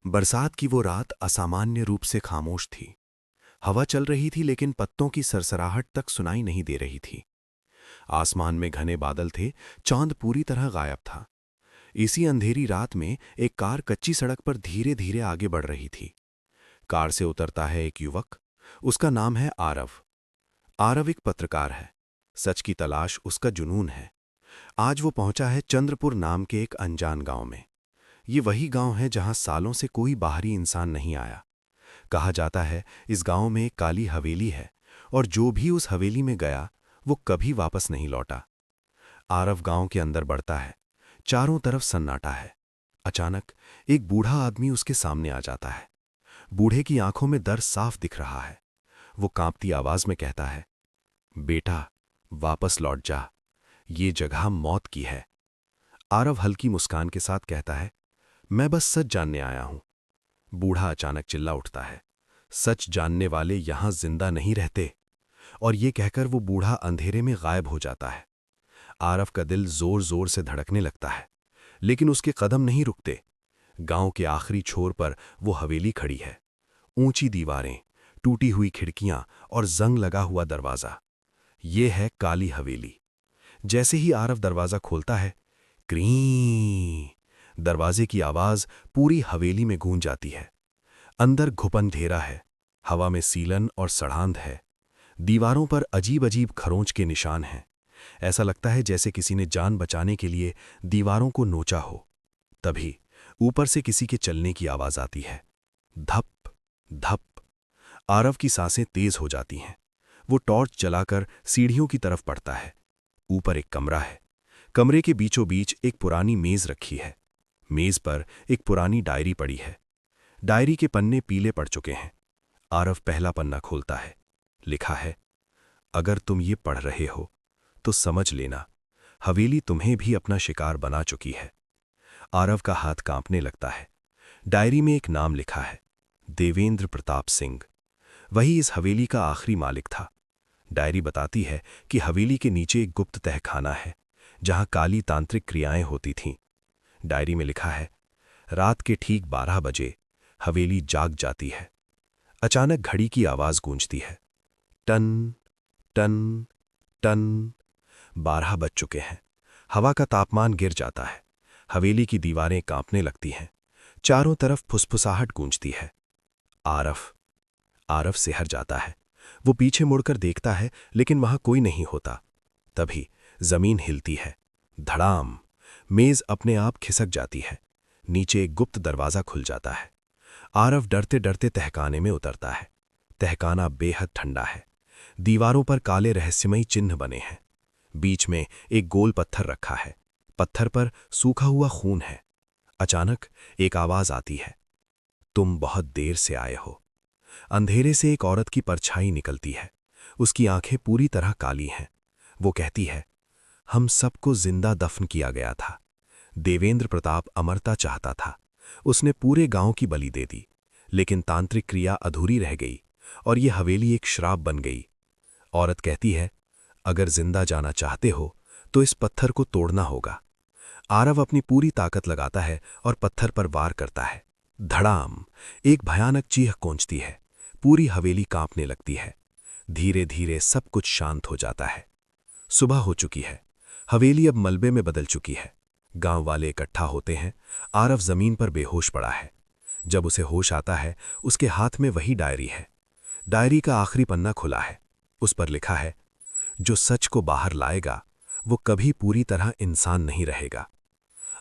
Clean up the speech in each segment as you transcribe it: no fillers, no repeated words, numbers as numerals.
बरसात की वो रात असामान्य रूप से खामोश थी। हवा चल रही थी लेकिन पत्तों की सरसराहट तक सुनाई नहीं दे रही थी। आसमान में घने बादल थे, चांद पूरी तरह गायब था। इसी अंधेरी रात में एक कार कच्ची सड़क पर धीरे धीरे आगे बढ़ रही थी। कार से उतरता है एक युवक। उसका नाम है आरव। आरव एक पत्रकार है। सच की तलाश उसका जुनून है। आज वो पहुंचा है चंद्रपुर नाम के एक अनजान गांव में। ये वही गांव है जहां सालों से कोई बाहरी इंसान नहीं आया। कहा जाता है इस गांव में एक काली हवेली है और जो भी उस हवेली में गया वो कभी वापस नहीं लौटा। आरव गांव के अंदर बढ़ता है। चारों तरफ सन्नाटा है। अचानक एक बूढ़ा आदमी उसके सामने आ जाता है। बूढ़े की आंखों में डर साफ दिख रहा है। वो कांपती आवाज में कहता है, बेटा वापस लौट जा, ये जगह मौत की है। आरव हल्की मुस्कान के साथ कहता है, मैं बस सच जानने आया हूं। बूढ़ा अचानक चिल्ला उठता है, सच जानने वाले यहां जिंदा नहीं रहते। और ये कहकर वो बूढ़ा अंधेरे में गायब हो जाता है। आरव का दिल जोर जोर से धड़कने लगता है, लेकिन उसके कदम नहीं रुकते। गांव के आखिरी छोर पर वो हवेली खड़ी है। ऊंची दीवारें, टूटी हुई खिड़कियां और जंग लगा हुआ दरवाजा। ये है काली हवेली। जैसे ही आरव दरवाजा खोलता है, क्रीं दरवाजे की आवाज पूरी हवेली में गूंज जाती है। अंदर घुपन अंधेरा है। हवा में सीलन और सड़ांध है। दीवारों पर अजीब अजीब खरोंच के निशान हैं। ऐसा लगता है जैसे किसी ने जान बचाने के लिए दीवारों को नोचा हो। तभी ऊपर से किसी के चलने की आवाज आती है। धप धप। आरव की सांसें तेज हो जाती हैं। वो टॉर्च जलाकर सीढ़ियों की तरफ बढ़ता है। ऊपर एक कमरा है। कमरे के बीचों बीच एक पुरानी मेज रखी है। मेज पर एक पुरानी डायरी पड़ी है। डायरी के पन्ने पीले पड़ चुके हैं। आरव पहला पन्ना खोलता है। लिखा है, अगर तुम ये पढ़ रहे हो तो समझ लेना, हवेली तुम्हें भी अपना शिकार बना चुकी है। आरव का हाथ कांपने लगता है। डायरी में एक नाम लिखा है, देवेंद्र प्रताप सिंह। वही इस हवेली का आखिरी मालिक था। डायरी बताती है कि हवेली के नीचे एक गुप्त तहखाना है जहां काली तांत्रिक क्रियाएं होती थीं। डायरी में लिखा है, रात के ठीक 12 बजे हवेली जाग जाती है। अचानक घड़ी की आवाज गूंजती है। Ton ton ton. 12 बज चुके हैं। हवा का तापमान गिर जाता है। हवेली की दीवारें कांपने लगती हैं। चारों तरफ फुसफुसाहट गूंजती है। आरव सिहर जाता है। वो पीछे मुड़कर देखता है लेकिन वहां कोई नहीं होता। तभी जमीन हिलती है। धड़ाम। मेज अपने आप खिसक जाती है। नीचे एक गुप्त दरवाजा खुल जाता है। आरव डरते डरते तहखाने में उतरता है। तहखाना बेहद ठंडा है। दीवारों पर काले रहस्यमयी चिन्ह बने हैं। बीच में एक गोल पत्थर रखा है। पत्थर पर सूखा हुआ खून है। अचानक एक आवाज आती है, तुम बहुत देर से आए हो। अंधेरे से एक औरत की परछाई निकलती है। उसकी आंखें पूरी तरह काली हैं। वो कहती है, हम सबको जिंदा दफन किया गया था। देवेंद्र प्रताप अमरता चाहता था। उसने पूरे गांव की बलि दे दी, लेकिन तांत्रिक क्रिया अधूरी रह गई और ये हवेली एक श्राप बन गई। औरत कहती है, अगर जिंदा जाना चाहते हो तो इस पत्थर को तोड़ना होगा। आरव अपनी पूरी ताकत लगाता है और पत्थर पर वार करता है। धड़ाम। एक भयानक चीख गूंजती है। पूरी हवेली कांपने लगती है। धीरे धीरे सब कुछ शांत हो जाता है। सुबह हो चुकी है। हवेली अब मलबे में बदल चुकी है। गांव वाले इकट्ठा होते हैं। आरव जमीन पर बेहोश पड़ा है। जब उसे होश आता है, उसके हाथ में वही डायरी है। डायरी का आखिरी पन्ना खुला है। उस पर लिखा है, जो सच को बाहर लाएगा वो कभी पूरी तरह इंसान नहीं रहेगा।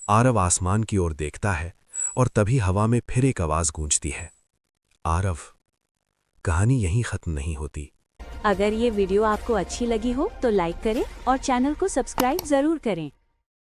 आरव आसमान की ओर देखता है और तभी हवा में फिर एक आवाज गूंजती है, आरव, कहानी यहीं खत्म नहीं होती। अगर ये वीडियो आपको अच्छी लगी हो तो लाइक करें और चैनल को सब्सक्राइब जरूर करें।